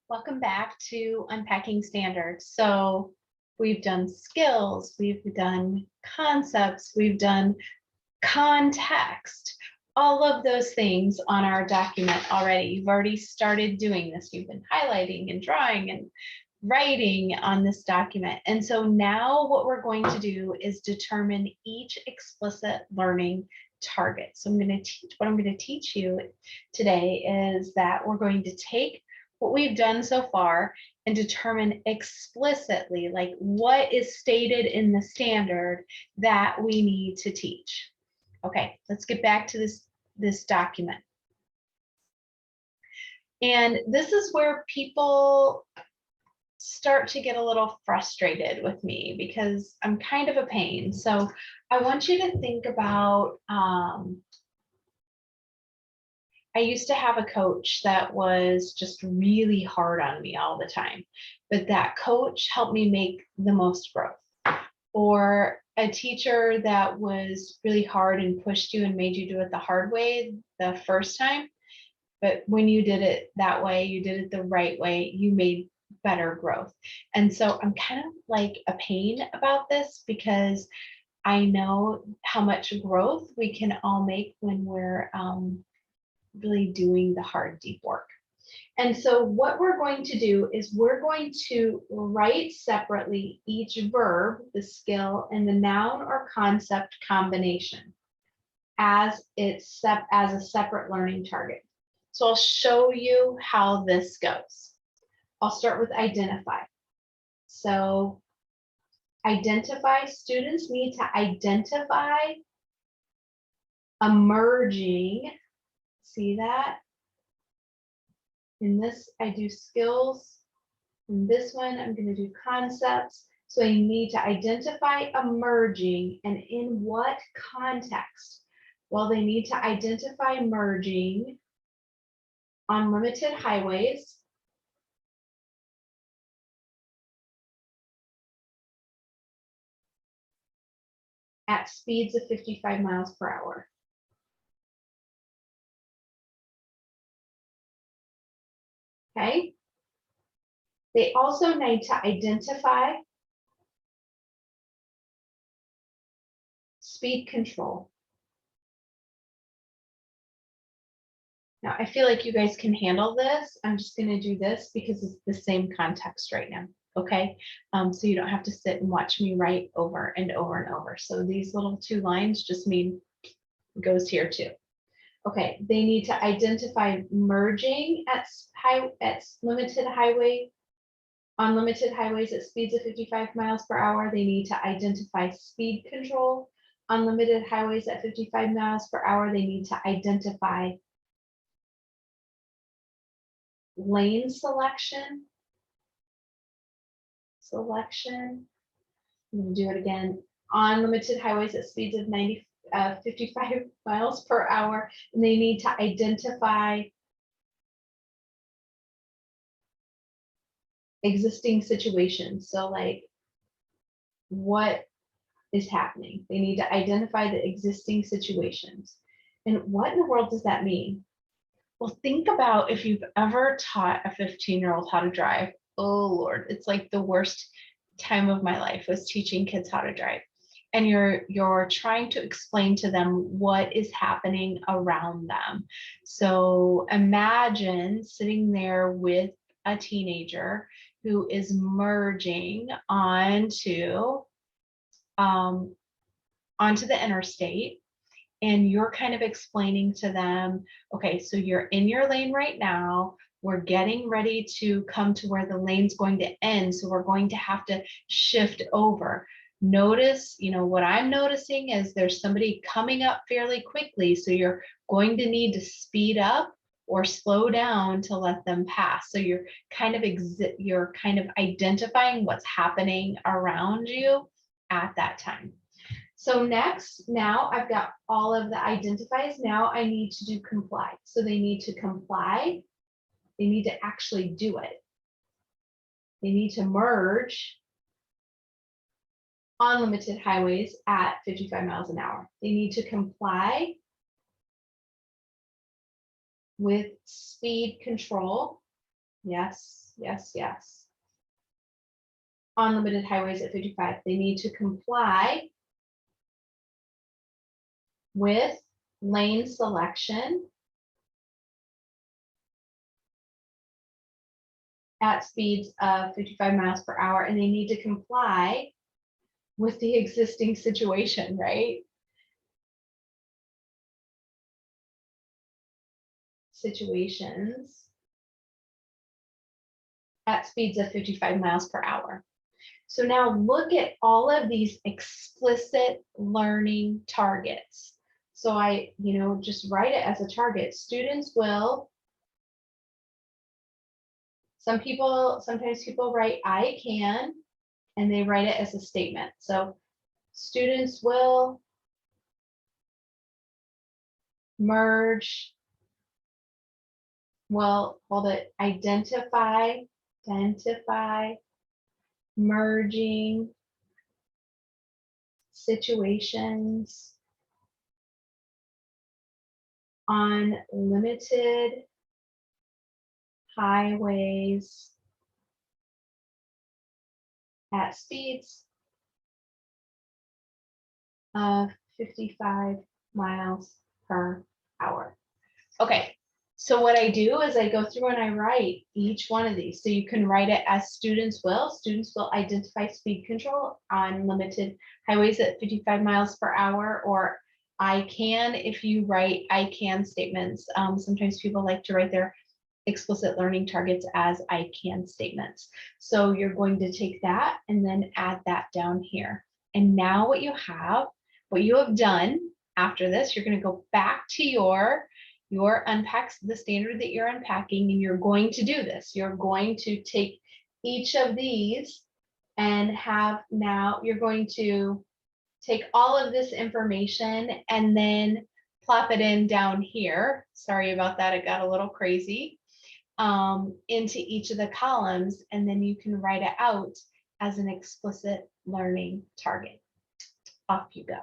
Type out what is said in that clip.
Welcome back to Unpacking Standards. So we've done skills, we've done concepts, we've done context, all of those things on our document already. You've already started doing this. You've been highlighting and drawing and writing on this document. And so now what we're going to do is determine each explicit learning target. So what I'm going to teach you today is that we're going to take what we've done so far and determine explicitly, like what is stated in the standard that we need to teach. Okay, let's get back to this document. And this is where people start to get a little frustrated with me because I'm kind of a pain. So I want you to think about, I used to have a coach that was just really hard on me all the time, but that coach helped me make the most growth. Or a teacher that was really hard and pushed you and made you do it the hard way the first time. But when you did it that way, you did it the right way, you made better growth. And so I'm kind of like a pain about this because I know how much growth we can all make when we're really doing the hard, deep work. And so what we're going to do is we're going to write separately each verb, the skill, and the noun or concept combination as a separate learning target. So I'll show you how this goes. I'll start with identify. So identify, students need to identify emerging, see that? In this, I do skills. In this one, I'm going to do concepts. So I need to identify emerging, and in what context? Well, they need to identify merging on limited highways, at speeds of 55 miles per hour. Okay. They also need to identify speed control. Now, I feel like you guys can handle this. I'm just going to do this because it's the same context right now. Okay. So you don't have to sit and watch me write over and over and over. So these little 2 lines just mean it goes here too. Okay. They need to identify merging at limited highway. On limited highways at speeds of 55 miles per hour, they need to identify speed control. On limited highways at 55 miles per hour, they need to identify lane selection. I'm going to do it again. On limited highways at speeds of 55 miles per hour, and they need to identify existing situations. So like what is happening? They need to identify the existing situations. And what in the world does that mean? Well, think about if you've ever taught a 15-year-old how to drive. Oh Lord, it's like the worst time of my life was teaching kids how to drive. And you're trying to explain to them what is happening around them. So imagine sitting there with a teenager who is merging onto the interstate, and you're kind of explaining to them, okay, so you're in your lane right now. We're getting ready to come to where the lane's going to end. So we're going to have to shift over. Notice, what I'm noticing is there's somebody coming up fairly quickly. So you're going to need to speed up or slow down to let them pass. So you're kind of identifying what's happening around you at that time. So now I've got all of the identifies. Now I need to do comply. So they need to comply. They need to actually do it. They need to merge on limited highways at 55 miles an hour. They need to comply with speed control. Yes, yes, yes. On limited highways at 55, they need to comply with lane selection at speeds of 55 miles per hour, and they need to comply with the existing situation, right? Situations at speeds of 55 miles per hour. So now look at all of these explicit learning targets. So I, just write it as a target. Students will, sometimes people write I can, and they write it as a statement. So students will merge, well, hold it, identify merging situations on limited highways at speeds of 55 miles per hour. Okay, so what I do is I go through and I write each one of these. So you can write it as students will identify speed control on limited highways at 55 miles per hour, or I can, if you write I can statements. Sometimes people like to write their explicit learning targets as I can statements. So you're going to take that and then add that down here. And now what you have done after this, you're going to go back to your unpacks, the standard that you're unpacking, and you're going to do this. You're going to take each of these and you're going to take all of this information and then plop it in down here. Sorry about that, it got a little crazy. Into each of the columns, and then you can write it out as an explicit learning target. Off you go.